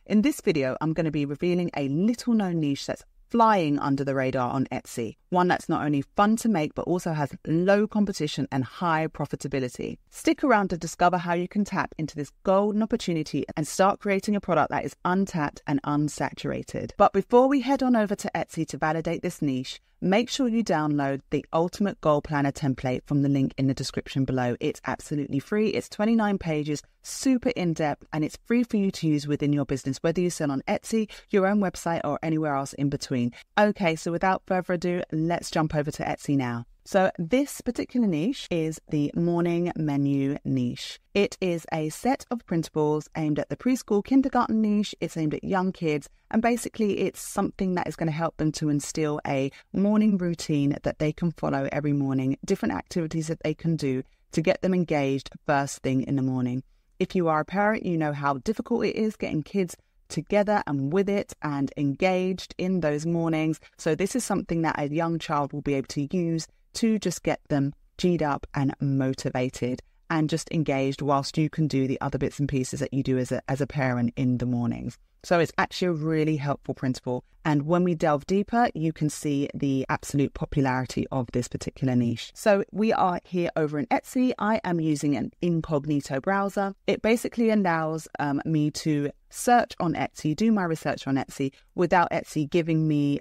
In this video, I'm going to be revealing a little known niche that's flying under the radar on Etsy. One that's not only fun to make, but also has low competition and high profitability. Stick around to discover how you can tap into this golden opportunity and start creating a product that is untapped and unsaturated. But before we head on over to Etsy to validate this niche, make sure you download the Ultimate Goal Planner template from the link in the description below. It's absolutely free. It's 29 pages, super in-depth, and it's free for you to use within your business, whether you sell on Etsy, your own website, or anywhere else in between. Okay, so without further ado, let's jump over to Etsy now. So this particular niche is the morning menu niche. It is a set of printables aimed at the preschool kindergarten niche. It's aimed at young kids, and basically it's something that is going to help them to instill a morning routine that they can follow every morning, different activities that they can do to get them engaged first thing in the morning. If you are a parent, you know how difficult it is getting kids together and with it and engaged in those mornings. So this is something that a young child will be able to use to just get them G'd up and motivated and just engaged whilst you can do the other bits and pieces that you do as a parent in the mornings. So it's actually a really helpful printable. And when we delve deeper, you can see the absolute popularity of this particular niche. So we are here over in Etsy. I am using an incognito browser. It basically allows me to search on Etsy, do my research on Etsy without Etsy giving me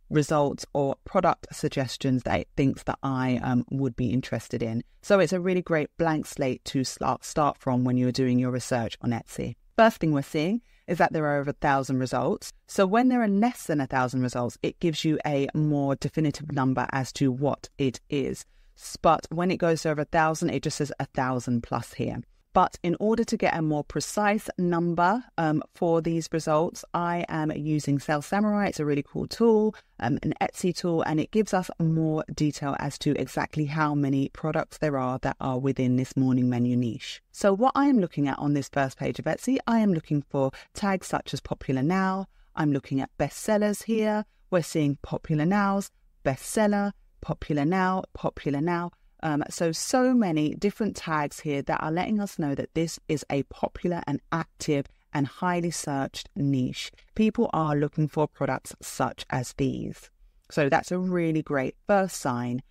results or product suggestions that it thinks that I would be interested in. So it's a really great blank slate to start from when you're doing your research on Etsy. First thing we're seeing is that there are over 1,000 results. So when there are less than 1,000 results, it gives you a more definitive number as to what it is. But when it goes to over 1,000, it just says 1,000 plus here. But in order to get a more precise number for these results, I am using Sell Samurai. It's a really cool tool, an Etsy tool, and it gives us more detail as to exactly how many products there are that are within this morning menu niche. So what I am looking at on this first page of Etsy, I am looking for tags such as popular now. I'm looking at bestsellers here. We're seeing popular nows, bestseller, popular now, popular now. So many different tags here that are letting us know that this is a popular and active and highly searched niche. People are looking for products such as these. So that's a really great first sign,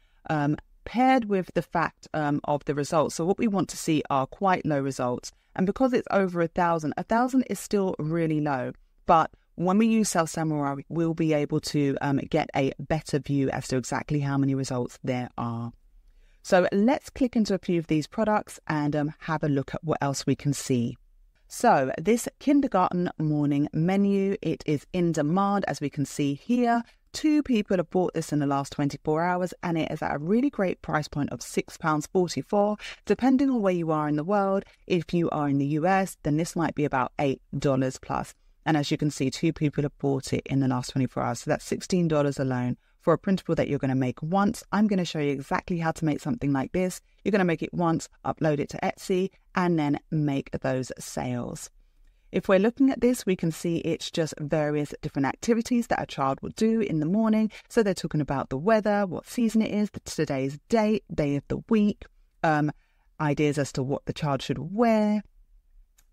paired with the fact of the results. So what we want to see are quite low results. And because it's over 1,000, 1,000 is still really low. But when we use Sell Samurai, we'll be able to get a better view as to exactly how many results there are. So let's click into a few of these products and have a look at what else we can see. So this kindergarten morning menu, it is in demand, as we can see here. 2 people have bought this in the last 24 hours, and it is at a really great price point of £6.44. Depending on where you are in the world, if you are in the US, then this might be about $8 plus. And as you can see, 2 people have bought it in the last 24 hours. So that's $16 alone. For a printable that you're going to make once. I'm going to show you exactly how to make something like this. You're going to make it once, upload it to Etsy, and then make those sales. If we're looking at this, we can see it's just various different activities that a child will do in the morning. So they're talking about the weather, what season it is, today's date, day of the week, ideas as to what the child should wear,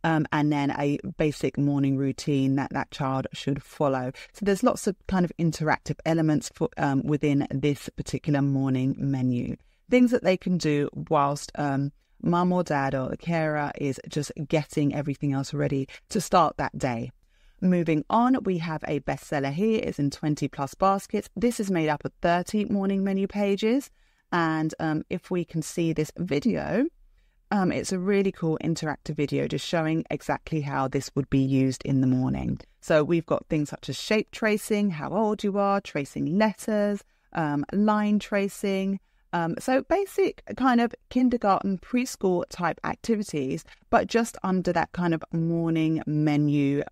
and then a basic morning routine that child should follow. So there's lots of kind of interactive elements for, within this particular morning menu. Things that they can do whilst mum or dad or the carer is just getting everything else ready to start that day. Moving on, we have a bestseller here. It's in 20 plus baskets. This is made up of 30 morning menu pages. And if we can see this video, it's a really cool interactive video just showing exactly how this would be used in the morning. So we've got things such as shape tracing, how old you are, tracing letters, line tracing. So basic kind of kindergarten, preschool type activities, but just under that kind of morning menu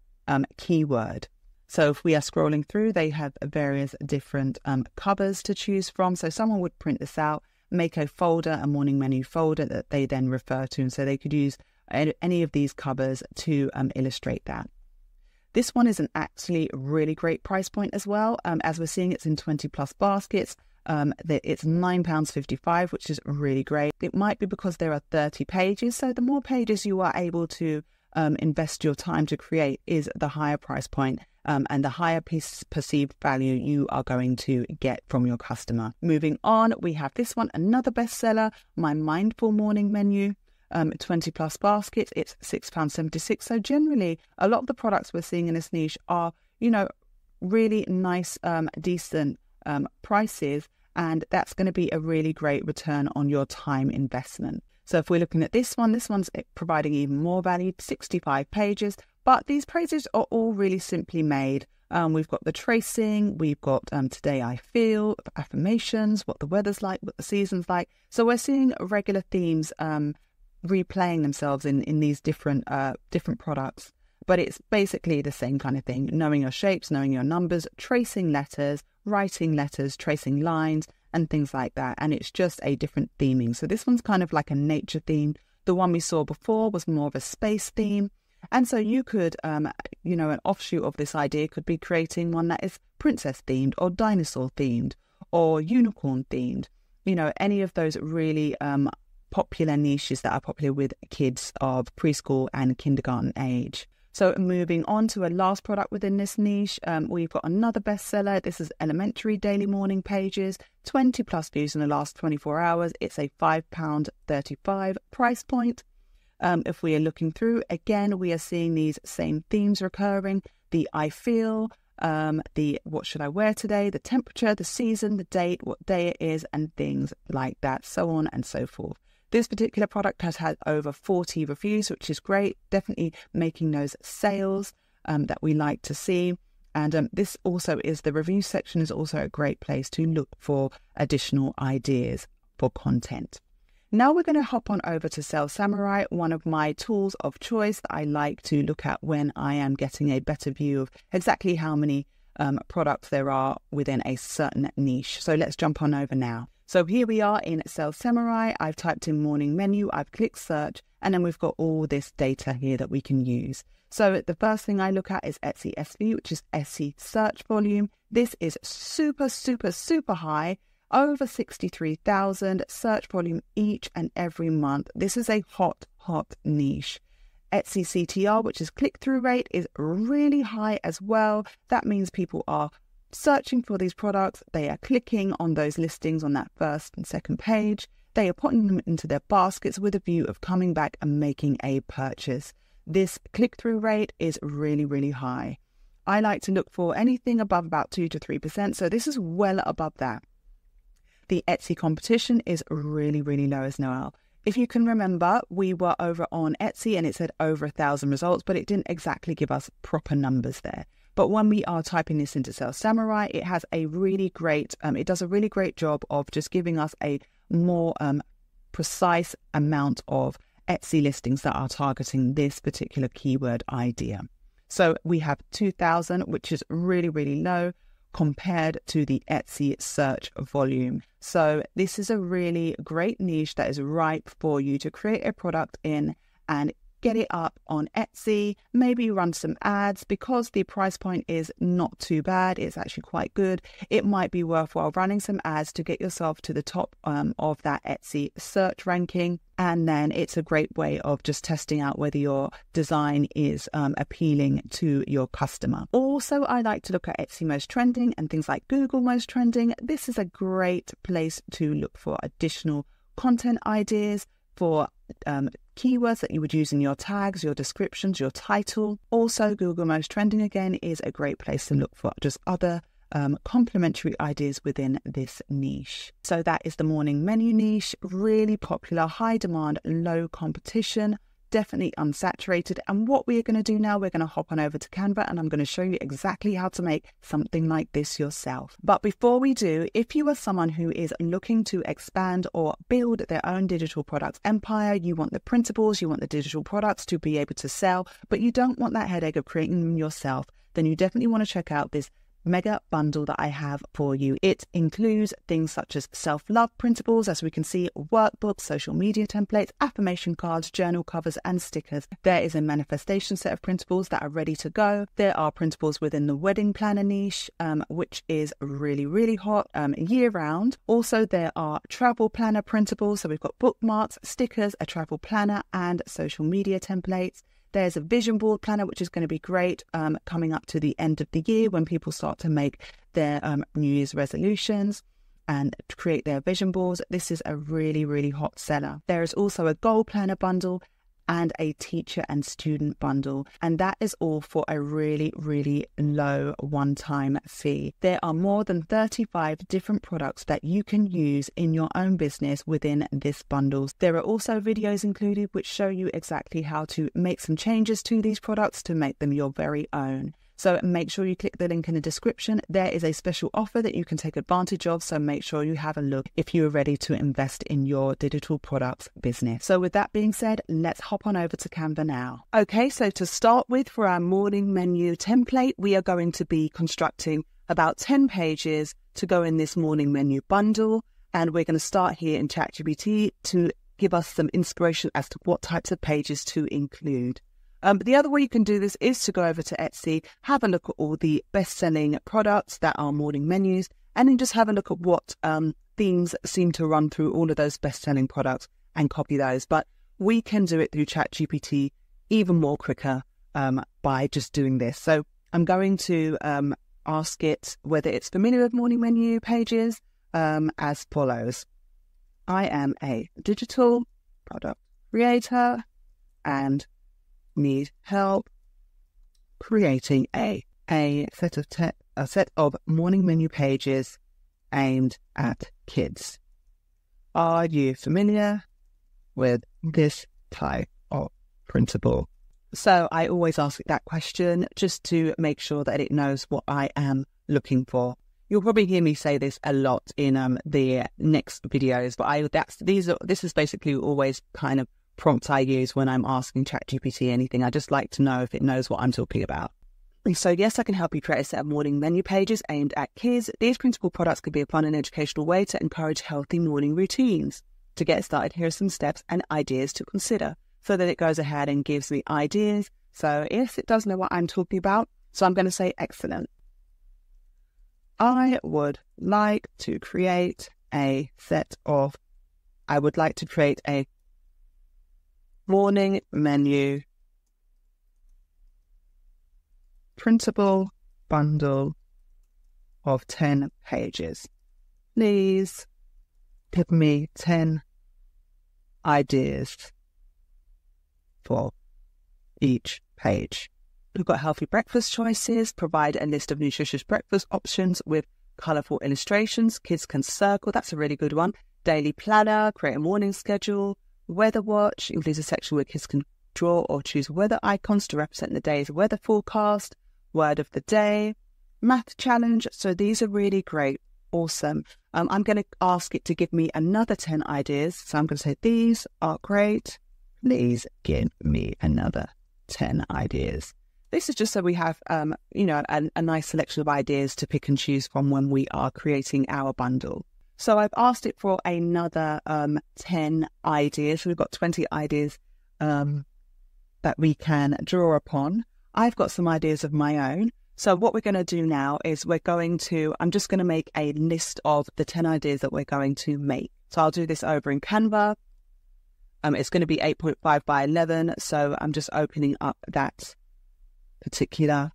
keyword. So if we are scrolling through, they have various different covers to choose from. So someone would print this out, make a folder, a morning menu folder that they then refer to. And so they could use any of these covers to illustrate that. This one is an actually really great price point as well. As we're seeing, it's in 20 plus baskets. It's £9.55, which is really great. It might be because there are 30 pages. So the more pages you are able to invest your time to create is the higher price point and the higher perceived value you are going to get from your customer. Moving on, we have this one, another bestseller, My Mindful Morning Menu. 20 plus basket, it's £6.76. So generally, a lot of the products we're seeing in this niche are, really nice, decent prices, and that's going to be a really great return on your time investment. So if we're looking at this one's providing even more value, 65 pages, but these pages are all really simply made. We've got the tracing, we've got today I feel, affirmations, what the weather's like, what the season's like. So we're seeing regular themes replaying themselves in these different products, but it's basically the same kind of thing: knowing your shapes, knowing your numbers, tracing letters, writing letters, tracing lines and things like that, and it's just a different theming. So this one's kind of like a nature theme. The one we saw before was more of a space theme, and so you could an offshoot of this idea could be creating one that is princess themed or dinosaur themed or unicorn themed, any of those really popular niches that are popular with kids of preschool and kindergarten age. So moving on to a last product within this niche, we've got another bestseller. This is Elementary Daily Morning Pages, 20 plus views in the last 24 hours. It's a £5.35 price point. If we are looking through, again, we are seeing these same themes recurring: the I feel, the what should I wear today, the temperature, the season, the date, what day it is, and things like that, so on and so forth. This particular product has had over 40 reviews, which is great, definitely making those sales that we like to see. And this also is, the review section is also a great place to look for additional ideas for content. Now we're going to hop on over to Sell Samurai, one of my tools of choice that I like to look at when I am getting a better view of exactly how many products there are within a certain niche. So let's jump on over now. So here we are in Sell Samurai. I've typed in morning menu, I've clicked search, and then we've got all this data here that we can use. So the first thing I look at is Etsy SV, which is Etsy search volume. This is super, super, super high, over 63,000 search volume each and every month. This is a hot niche. Etsy CTR, which is click-through rate, is really high as well. That means people are searching for these products, they are clicking on those listings on that first and second page, they are putting them into their baskets with a view of coming back and making a purchase. This click-through rate is really, really high. I like to look for anything above about 2 to 3%, so this is well above that. The Etsy competition is really, really low as Noel. If you can remember, we were over on Etsy and it said over 1,000 results, but it didn't exactly give us proper numbers there. But when we are typing this into Sell Samurai, it has a really great, it does a really great job of just giving us a more precise amount of Etsy listings that are targeting this particular keyword idea. So we have 2,000, which is really, really low compared to the Etsy search volume. So this is a really great niche that is ripe for you to create a product in and get it up on Etsy, maybe run some ads. Because the price point is not too bad, it's actually quite good, it might be worthwhile running some ads to get yourself to the top of that Etsy search ranking. And then it's a great way of just testing out whether your design is appealing to your customer. Also, I like to look at Etsy Most Trending and things like Google Most Trending. This is a great place to look for additional content ideas, for keywords that you would use in your tags, your descriptions, your title. Also, Google Most Trending again is a great place to look for just other complementary ideas within this niche. So that is the morning menu niche, really popular, high demand, low competition, definitely unsaturated. And what we are going to do now, we're going to hop on over to Canva and I'm going to show you exactly how to make something like this yourself. But before we do, if you are someone who is looking to expand or build their own digital products empire, you want the printables, you want the digital products to be able to sell, but you don't want that headache of creating them yourself, then you definitely want to check out this mega bundle that I have for you. It includes things such as self-love printables, as we can see, workbooks, social media templates, affirmation cards, journal covers and stickers. There is a manifestation set of printables that are ready to go. There are printables within the wedding planner niche, which is really, really hot year round. Also, there are travel planner printables. So we've got bookmarks, stickers, a travel planner and social media templates. There's a vision board planner, which is going to be great coming up to the end of the year when people start to make their New Year's resolutions and create their vision boards. This is a really, really hot seller. There is also a goal planner bundle and a teacher and student bundle, and that is all for a really, really low one-time fee. There are more than 35 different products that you can use in your own business within this bundle. There are also videos included which show you exactly how to make some changes to these products to make them your very own. So make sure you click the link in the description. There is a special offer that you can take advantage of, so make sure you have a look if you are ready to invest in your digital products business. So with that being said, let's hop on over to Canva now. Okay, so to start with, for our morning menu template, we are going to be constructing about 10 pages to go in this morning menu bundle, and we're going to start here in ChatGPT to give us some inspiration as to what types of pages to include. But the other way you can do this is to go over to Etsy, have a look at all the best-selling products that are morning menus, and then just have a look at what themes seem to run through all of those best-selling products and copy those. But we can do it through ChatGPT even more quicker by just doing this. So I'm going to ask it whether it's familiar with morning menu pages as follows. I am a digital product creator and need help creating a set of morning menu pages aimed at kids. Are you familiar with this type of printable? So I always ask it that question just to make sure that it knows what I am looking for. You'll probably hear me say this a lot in the next videos, but this is basically always kind of prompt I use when I'm asking ChatGPT anything. I just like to know if it knows what I'm talking about. So yes, I can help you create a set of morning menu pages aimed at kids. These printable products could be a fun and educational way to encourage healthy morning routines. To get started, here are some steps and ideas to consider. So that it goes ahead and gives me ideas. So yes, it does know what I'm talking about. So I'm going to say excellent. I would like to create a morning menu printable bundle of 10 pages. Please give me 10 ideas for each page. We've got healthy breakfast choices. Provide a list of nutritious breakfast options with colourful illustrations. Kids can circle. That's a really good one. Daily planner. Create a morning schedule. Weather watch includes a section where kids can draw or choose weather icons to represent the day's weather forecast. Word of the day. Math challenge. So these are really great. Awesome. I'm going to ask it to give me another 10 ideas. So I'm going to say, these are great. Please give me another 10 ideas. This is just so we have, a nice selection of ideas to pick and choose from when we are creating our bundle. So I've asked it for another 10 ideas. So we've got 20 ideas that we can draw upon. I've got some ideas of my own. So what we're going to do now is I'm just going to make a list of the 10 ideas that we're going to make. So I'll do this over in Canva. It's going to be 8.5 by 11. So I'm just opening up that particular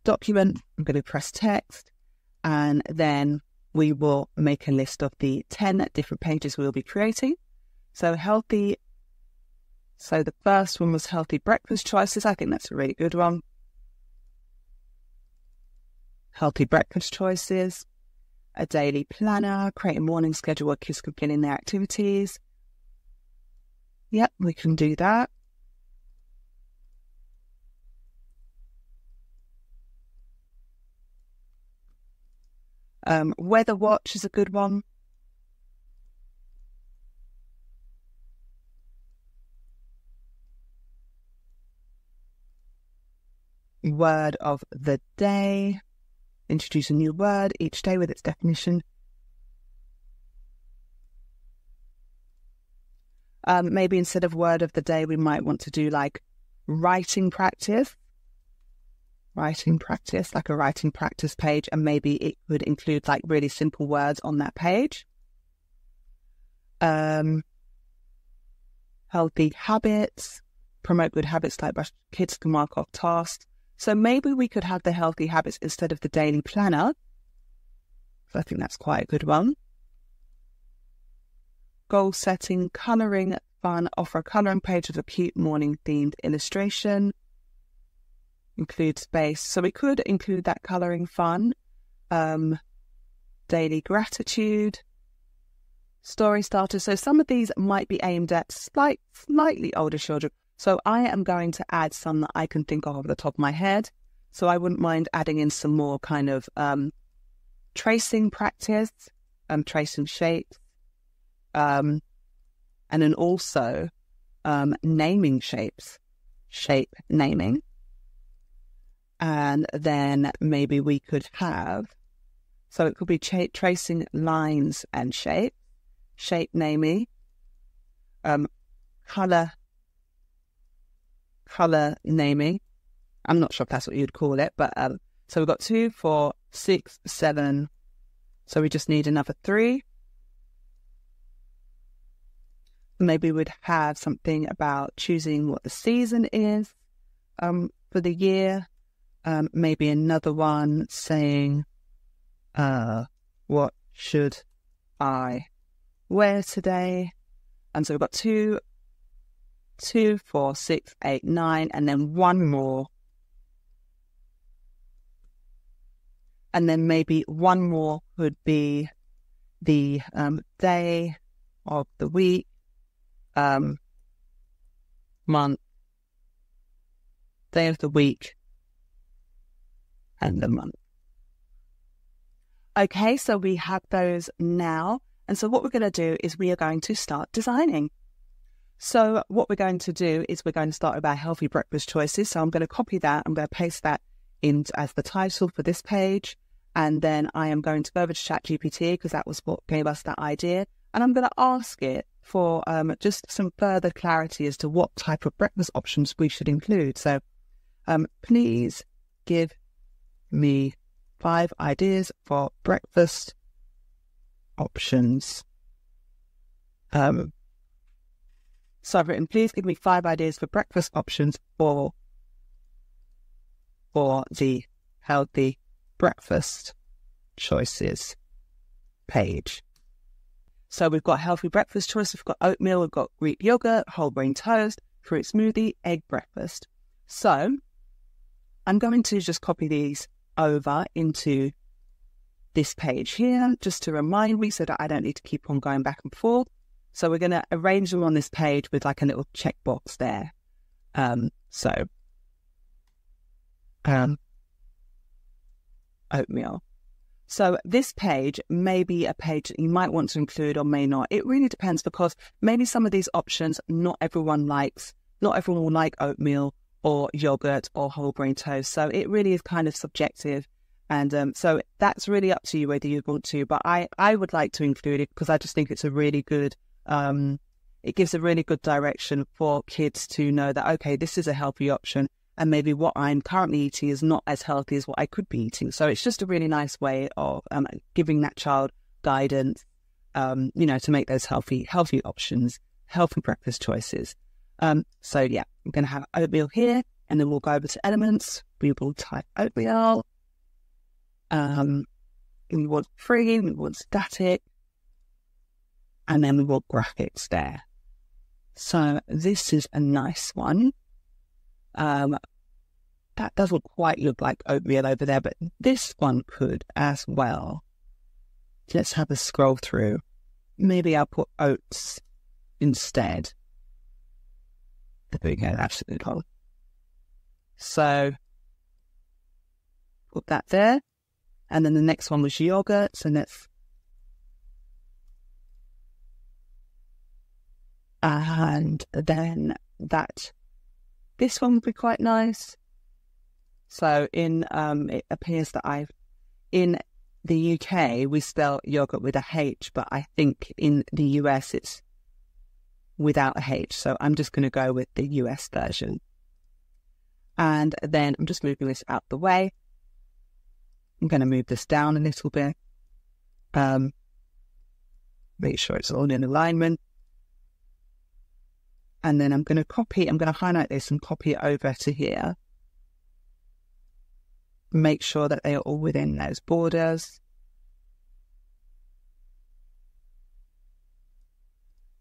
document. I'm going to press text, and then we will make a list of the 10 different pages we'll be creating. So the first one was healthy breakfast choices. I think that's a really good one. Healthy breakfast choices. A daily planner. Create a morning schedule where kids can fill in their activities. Yep, we can do that. Weather watch is a good one. Word of the day. Introduce a new word each day with its definition. Maybe instead of word of the day, we might want to do like writing practice. Writing practice, like a writing practice page, and maybe it would include like really simple words on that page. Healthy habits. promote good habits like kids can mark off tasks. So maybe we could have the healthy habits instead of the daily planner. So I think that's quite a good one. Goal setting, colouring fun, offer a colouring page with a cute morning themed illustration. Include space. So we could include that colouring fun. Daily gratitude. Story starters. So some of these might be aimed at slightly older children. So I am going to add some that I can think of off the top of my head. So I wouldn't mind adding in some more kind of tracing practice, tracing shapes, and then also naming shapes, shape naming. And then maybe we could have, so it could be tracing lines and shape naming, colour naming. I'm not sure if that's what you'd call it, but so we've got 2, 4, 6, 7. So we just need another 3. Maybe we'd have something about choosing what the season is for the year. Maybe another one saying, what should I wear today? And so we've got 2, 4, 6, 8, 9, and then one more. And then maybe one more would be the day of the week, month, day of the week, and the month. Okay, so we have those now. And so what we're going to do is we are going to start designing. So what we're going to do is we're going to start with our healthy breakfast choices. So I'm going to copy that. I'm going to paste that in as the title for this page. And then I am going to go over to ChatGPT because that was what gave us that idea. And I'm going to ask it for just some further clarity as to what type of breakfast options we should include. So please give me 5 ideas for breakfast options. So I've written, please give me 5 ideas for breakfast options for the healthy breakfast choices page. So we've got healthy breakfast choices. We've got oatmeal, we've got Greek yogurt, whole grain toast, fruit smoothie, egg breakfast. So I'm going to just copy these over into this page here, just to remind me so that I don't need to keep on going back and forth. So we're going to arrange them on this page with like a little checkbox there. Oatmeal. So this page may be a page that you might want to include or may not. It really depends because maybe some of these options not everyone will like oatmeal or yogurt or whole grain toast. So it really is kind of subjective. And so that's really up to you whether you want to. But I would like to include it because I just think it's a really good, it gives a really good direction for kids to know that, okay, this is a healthy option. And maybe what I'm currently eating is not as healthy as what I could be eating. So it's just a really nice way of giving that child guidance, to make those healthy options, healthy breakfast choices. So yeah, I'm going to have oatmeal here, and then we'll go over to elements. We will type oatmeal. We want free, we want static, and then we want graphics there. So this is a nice one. That doesn't quite look like oatmeal over there, but this one could as well. Let's have a scroll through. Maybe I'll put oats instead. There we go, that's a good one. So, put that there. And then the next one was yogurt, so let's... And then this one would be quite nice. So it appears that in the UK, we spell yogurt with a H, but I think in the US, it's without a H. So I'm just going to go with the US version. And then I'm just moving this out the way. I'm going to move this down a little bit. Make sure it's all in alignment. And then I'm going to highlight this and copy it over to here. Make sure that they are all within those borders.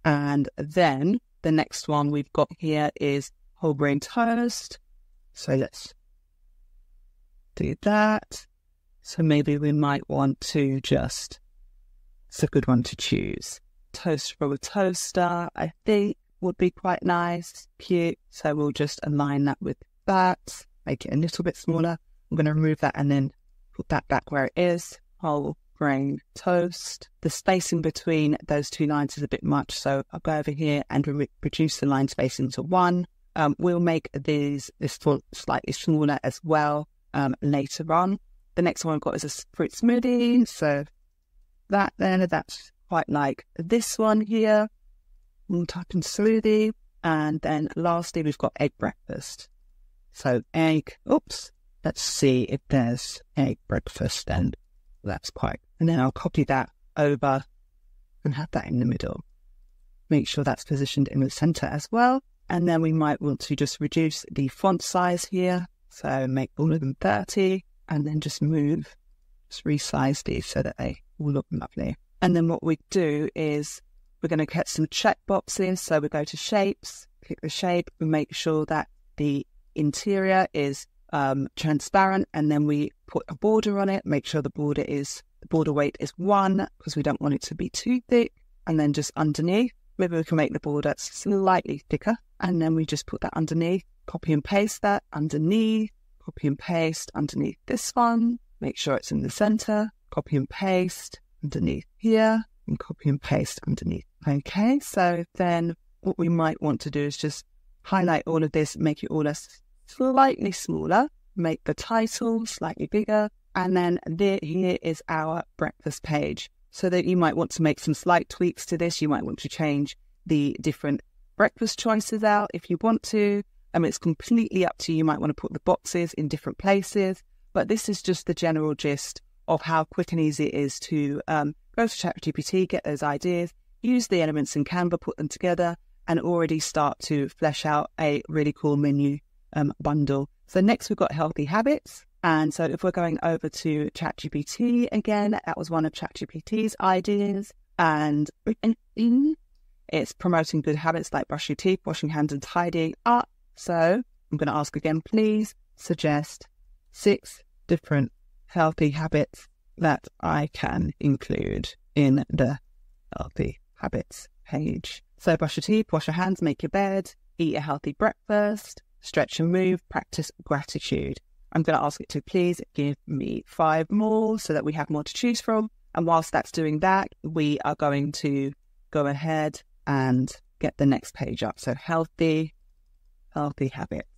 And then the next one we've got here is whole grain toast. So let's do that. So maybe we might want to it's a good one to choose. Toast from a toaster, I think would be quite nice, cute. So we'll just align that with that, make it a little bit smaller. I'm going to remove that and then put that back where it is. Whole grain toast. The spacing between those two lines is a bit much, so I'll go over here and reduce the line spacing to 1. We'll make this font slightly smaller as well later on. The next one I've got is a fruit smoothie, so that's quite like this one here. We'll type in smoothie, and then lastly we've got egg breakfast. So let's see if there's egg breakfast, and and then I'll copy that over and have that in the middle. Make sure that's positioned in the center as well. And then we might want to just reduce the font size here. So make all of them 30 and then just resize these so that they all look lovely. And then what we do is we're going to get some check boxes. So we go to shapes, click the shape, and make sure that the interior is transparent, and then we put a border on it. Make sure the border weight is 1 because we don't want it to be too thick. And then just underneath, maybe we can make the border slightly thicker, and then we just put that underneath, copy and paste that underneath, copy and paste underneath this one, make sure it's in the center, copy and paste underneath here, and copy and paste underneath. Okay, so then what we might want to do is just highlight all of this, make it all slightly smaller, make the title slightly bigger, and then here is our breakfast page. So that you might want to make some slight tweaks to this. You might want to change the different breakfast choices out if you want to. It's completely up to you. You might want to put the boxes in different places, but this is just the general gist of how quick and easy it is to go to ChatGPT, get those ideas, use the elements in Canva, put them together, and already start to flesh out a really cool menu bundle. So next we've got healthy habits. And so if we're going over to ChatGPT again, that was one of ChatGPT's ideas. And it's promoting good habits like brush your teeth, washing hands, and tidying up. So I'm going to ask again, please suggest 6 different healthy habits that I can include in the healthy habits page. So brush your teeth, wash your hands, make your bed, eat a healthy breakfast, stretch and move, practice gratitude. I'm going to ask it to please give me 5 more so that we have more to choose from. And whilst that's doing that, we are going to go ahead and get the next page up. So healthy habits.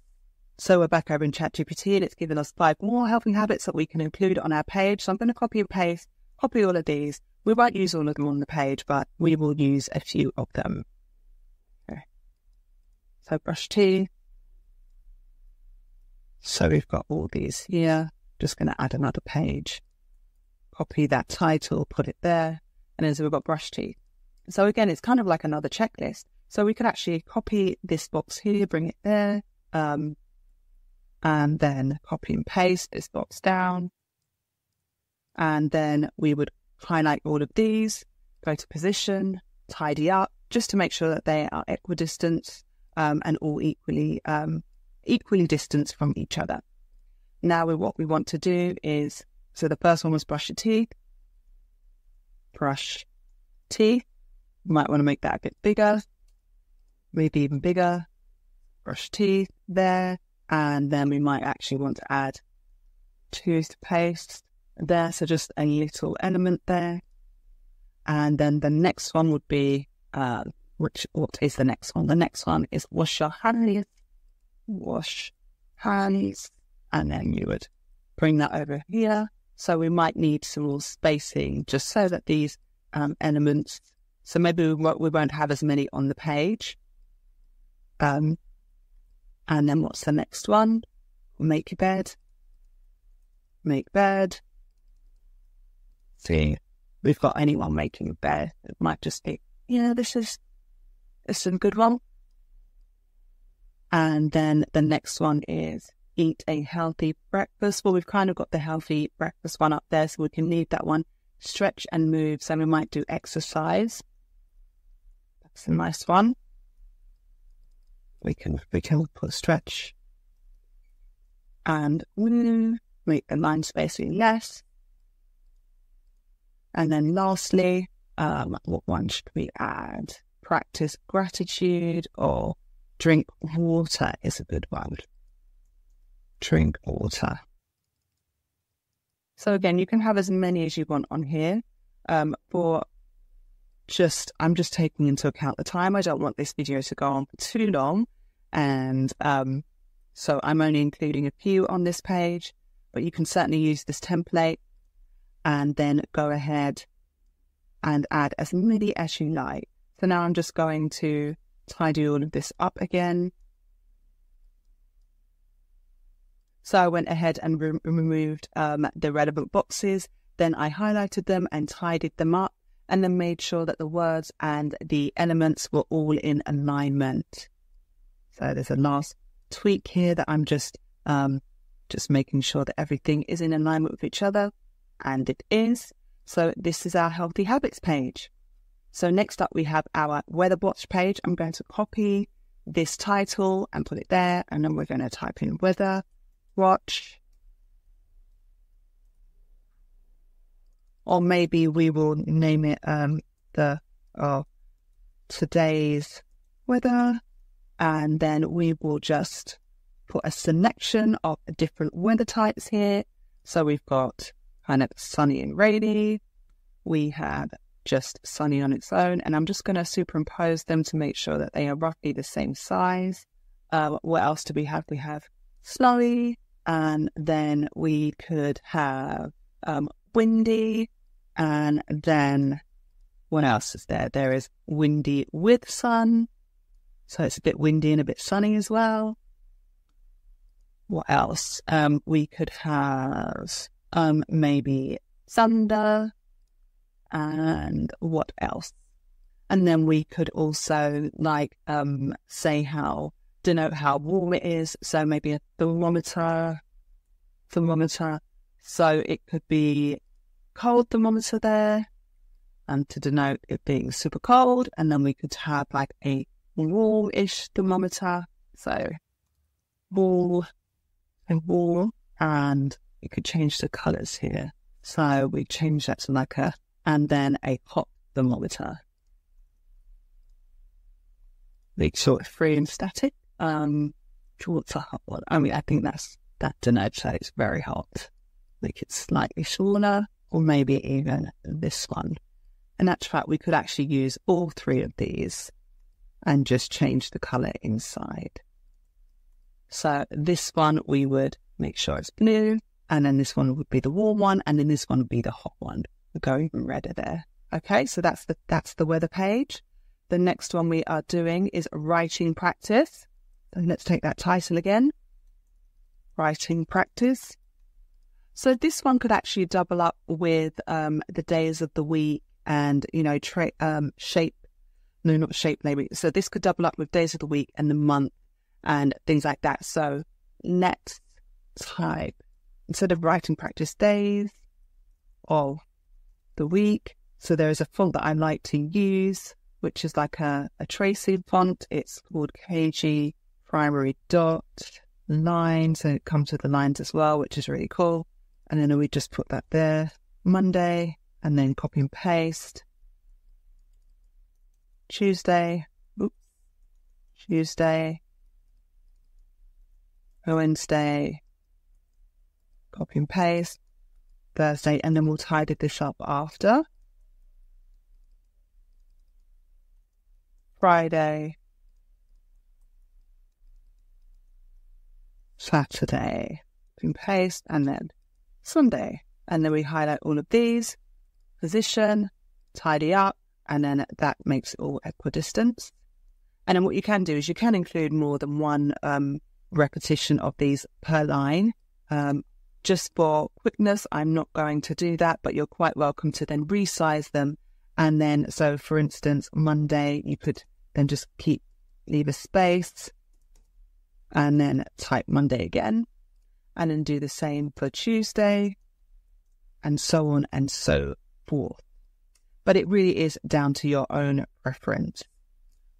So we're back over in ChatGPT and it's given us 5 more healthy habits that we can include on our page. So I'm going to copy and paste, copy all of these. We won't use all of them on the page, but we will use a few of them. Okay. So brush teeth. So we've got all these here. Just going to add another page. Copy that title, put it there. And then so we've got brush teeth. So again, it's kind of like another checklist. So we could actually copy this box here, bring it there. And then copy and paste this box down. And then we would highlight all of these, go to position, tidy up, just to make sure that they are equidistant and all equally distanced from each other. Now what we want to do is, so the first one was brush your teeth. Brush teeth. You might want to make that a bit bigger, maybe even bigger. Brush teeth there. And then we might actually want to add toothpaste there. So just a little element there. And then the next one would be, what is the next one? The next one is wash your hands. Wash hands. And then you would bring that over here. So we might need some more spacing just so that these elements, so maybe we won't have as many on the page. And then what's the next one? Make your bed. Make bed. See, we've got anyone making a bed. It might just be, this is a good one. And then the next one is eat a healthy breakfast. Well, we've kind of got the healthy breakfast one up there, so we can leave that one. Stretch and move. So we might do exercise. That's a nice one. We can put stretch and move. Make the line spacing less. And then lastly, what one should we add? Practice gratitude or drink water is a good one. Drink water. So again, you can have as many as you want on here. I'm just taking into account the time. I don't want this video to go on for too long. And so I'm only including a few on this page, but you can certainly use this template and then go ahead and add as many as you like. So now I'm just going to tidy all of this up again. So I went ahead and removed the relevant boxes. Then I highlighted them and tidied them up, and then made sure that the words and the elements were all in alignment. So there's a last tweak here that I'm just making sure that everything is in alignment with each other, and it is. So this is our healthy habits page. So next up we have our weather watch page. I'm going to copy this title and put it there, and then we're going to type in weather watch. Or maybe we will name it today's weather, and then we will just put a selection of different weather types here. So we've got kind of sunny and rainy. We have just sunny on its own, and I'm just going to superimpose them to make sure that they are roughly the same size. What else do we have? We have snowy, and then we could have windy, and then what else is there? There is windy with sun, so it's a bit windy and a bit sunny as well. What else? We could have maybe thunder, and what else? And then we could also say denote how warm it is. So maybe a thermometer. So it could be cold thermometer there, and to denote it being super cold. And then we could have like a warm-ish thermometer. So warm, and we could change the colours here. So we change that to and then a hot thermometer. Make sure it's free and static. What's a hot one? I mean, I think that denotes that it's very hot. Make it slightly shorter, or maybe even this one. In actual fact, we could actually use all three of these and just change the colour inside. So this one, we would make sure it's blue, and then this one would be the warm one, and then this one would be the hot one. We'll go even redder there. Okay, so that's the weather page. The next one we are doing is writing practice. So let's take that title again. Writing practice. So this one could actually double up with the days of the week and, shape labeling. So this could double up with days of the week and the month and things like that. So let's type, instead of writing practice, days of the week. So there is a font that I like to use, which is like a tracing font. It's called KG Primary Dot Line. So it comes with the lines as well, which is really cool. And then we just put that there, Monday, and then copy and paste. Tuesday, Wednesday, copy and paste, Thursday, and then we'll tidy this up after. Friday, Saturday, copy and paste, and then Sunday. And then we highlight all of these, position, tidy up, and then that makes it all equidistant. And then what you can do is you can include more than one repetition of these per line. Just for quickness, I'm not going to do that, but you're quite welcome to then resize them. And then, so for instance, Monday, you could then just leave a space, and then type Monday again, and then do the same for Tuesday, and so on and so forth. But it really is down to your own preference.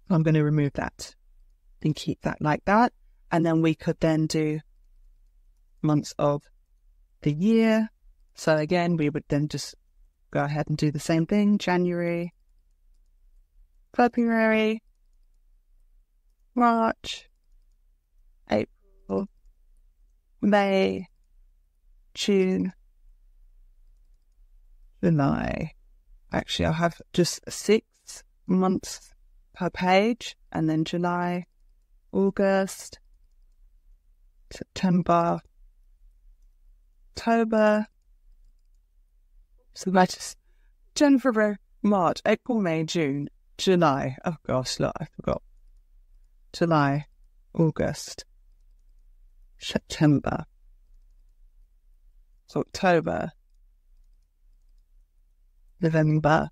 I'm going to remove that and keep that like that. And then we could then do months of the year. So again, we would then just go ahead and do the same thing. January, February, March, April, May, June, July. Actually, I'll have just 6 months per page, and then July, August, September, October. So that's January, March, April, May, June, July. Oh gosh, look, I forgot. July, August, September, October, November,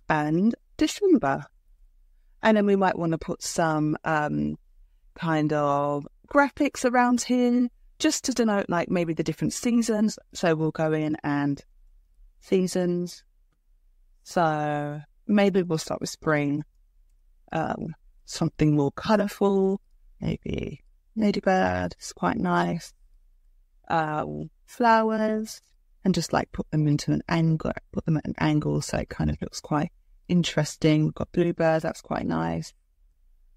and December. And then we might want to put some kind of graphics around here just to denote like maybe the different seasons. So we'll go in and seasons. So maybe we'll start with spring. Something more colourful, maybe ladybird, it's quite nice. Flowers, and just like put them into an angle, put them at an angle so it kind of looks quite interesting. We've got bluebirds, that's quite nice.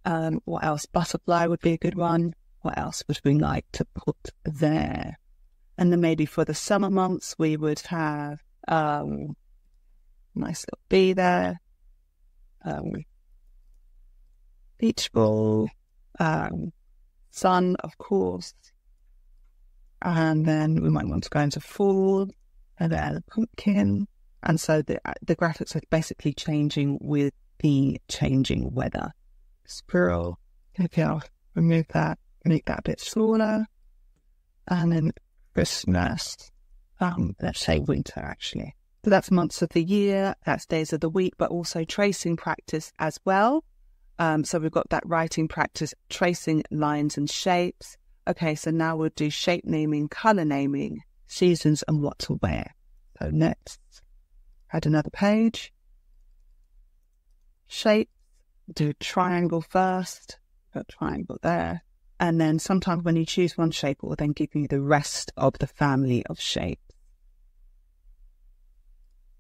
What else? Butterfly would be a good one. What else would we like to put there? And then maybe for the summer months, we would have nice little bee there. Beach ball, sun, of course. And then we might want to go into fall, and then a pumpkin. And so the graphics are basically changing with the changing weather. Squirrel, okay, I'll remove that, make that a bit smaller. And then Christmas, let's say winter actually. So that's months of the year, that's days of the week, but also tracing practice as well. So we've got that writing practice, tracing lines and shapes. Okay, so now we'll do shape naming, colour naming, seasons and what to wear. So next, add another page. Shape, do triangle first. Got triangle there. And then sometimes when you choose one shape, it will then give you the rest of the family of shapes.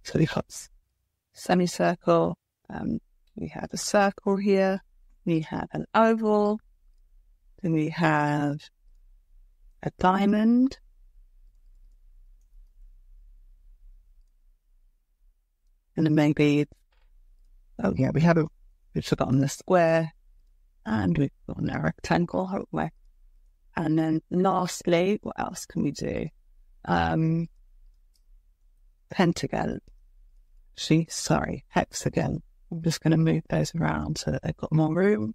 So we've got semicircle, we have a circle here, we have an oval, then we have a diamond, and then maybe, oh yeah, we've forgotten the square, and we've got a rectangle, haven't we? And then lastly, what else can we do? Pentagon. Hexagon. I'm just going to move those around so that they've got more room.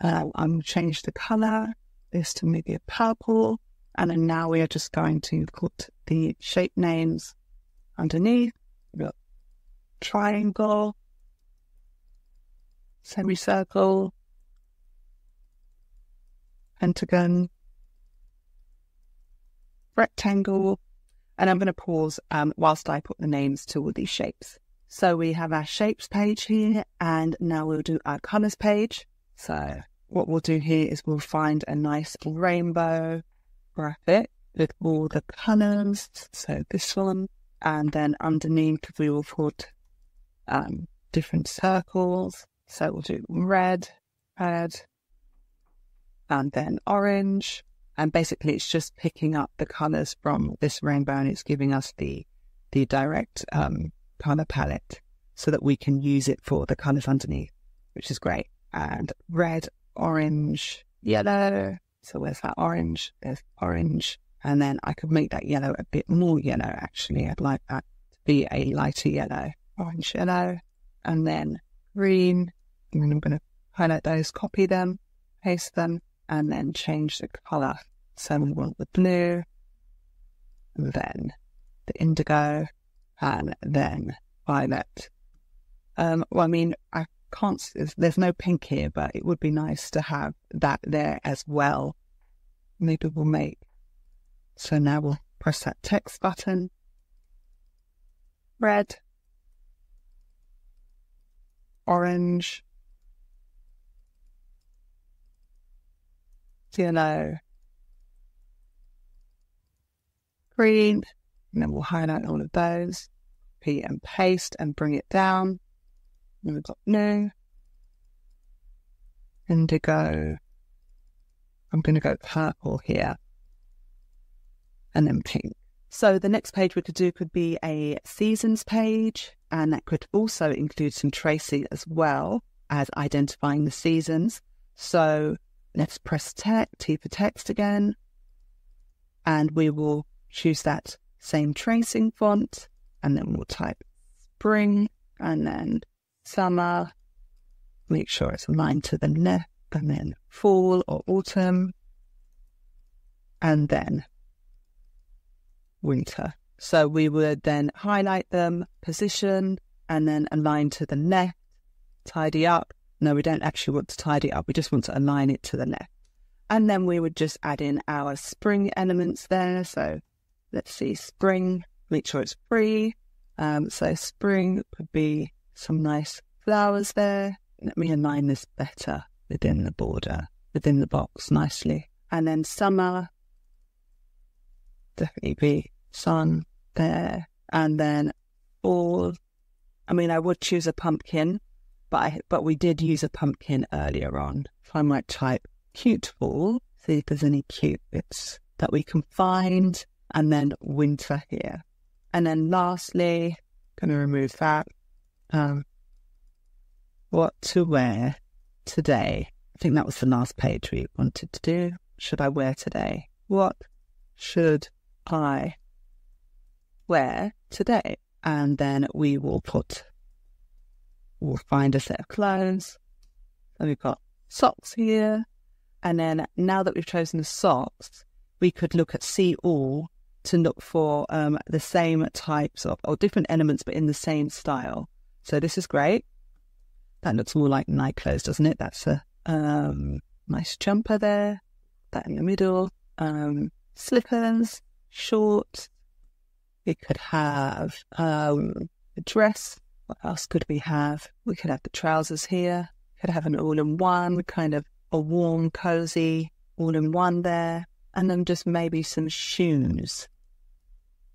I'm going to change the colour, this to maybe a purple, and then now we are just going to put the shape names underneath. We've got triangle, semicircle, pentagon, rectangle, and I'm going to pause whilst I put the names to all these shapes. So we have our shapes page here, and now we'll do our colours page. So what we'll do here is we'll find a nice rainbow graphic with all the colours. So this one, and then underneath we will put different circles. So we'll do red, and then orange. And basically it's just picking up the colours from this rainbow, and it's giving us the direct colour palette so that we can use it for the colours underneath, which is great. And red, orange, yellow. So where's that orange? There's orange. And then I could make that yellow a bit more yellow, actually. I'd like that to be a lighter yellow. Orange, yellow. And then green. And then I'm going to highlight those, copy them, paste them, and then change the colour. So we want the blue, and then the indigo, and then violet. Well, I mean, I there's no pink here, but it would be nice to have that there as well. Maybe we'll make, so now we'll press that text button, red, orange, yellow, green, and then we'll highlight all of those, copy and paste and bring it down. And we've got blue, indigo, I'm going to go purple here, and then pink. So the next page we could do could be a seasons page, and that could also include some tracing as well as identifying the seasons. So let's press T for text again, and we will choose that same tracing font, and then we'll type spring, and then summer, make sure it's aligned to the left, and then fall or autumn, and then winter. So we would then highlight them, position, and then align to the left, tidy up. No, we don't actually want to tidy up, we just want to align it to the left. And then we would just add in our spring elements there. So let's see, spring, make sure it's free. So spring could be some nice flowers there. Let me align this better within the border, within the box nicely. And then summer, definitely be sun there. And then fall, I mean, I would choose a pumpkin, but we did use a pumpkin earlier on. So I might type cute fall, see if there's any cute bits that we can find. And then winter here. And then lastly, going to remove that. What to wear today. I think that was the last page we wanted to do. Should I wear today? What should I wear today? And then we will we'll find a set of clothes. So we've got socks here. And then now that we've chosen the socks, we could look at see all to look for the same types of, or different elements, but in the same style. So this is great. That looks more like night clothes, doesn't it? That's a nice jumper there. That in the middle. Slippers, shorts. We could have a dress. What else could we have? We could have the trousers here. Could have an all-in-one, kind of a warm, cozy all-in-one there. And then just maybe some shoes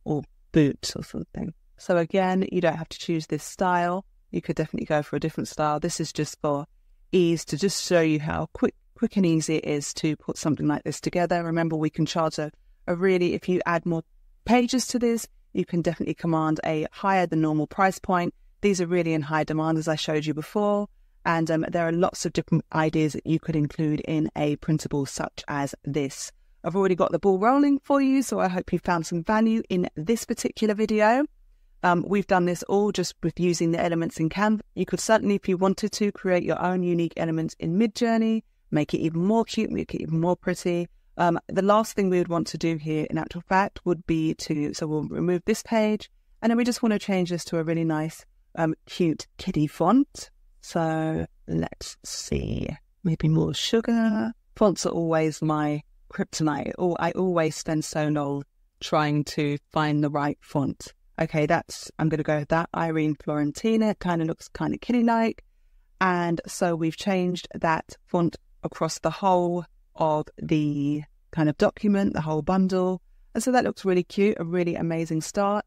or boots or something. So again, you don't have to choose this style. You could definitely go for a different style. This is just for ease, to just show you how quick and easy it is to put something like this together. Remember, we can charge a really, if you add more pages to this, you can definitely command a higher than normal price point. These are really in high demand, as I showed you before. And there are lots of different ideas that you could include in a printable such as this. I've already got the ball rolling for you, so I hope you found some value in this particular video. We've done this all just with using the elements in Canva. You could certainly, if you wanted to, create your own unique elements in Midjourney, make it even more cute, make it even more pretty. The last thing we would want to do here, in actual fact, would be so we'll remove this page, and then we just want to change this to a really nice, cute kiddie font. So let's see, maybe more sugar. Fonts are always my kryptonite. I always spend so long trying to find the right font. Okay, I'm going to go with that. Irene Florentina. It kind of looks kind of kiddie-like. And so we've changed that font across the whole of the kind of document, the whole bundle. And so that looks really cute, a really amazing start,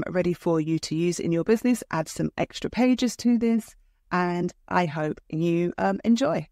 ready for you to use in your business. Add some extra pages to this, and I hope you enjoy.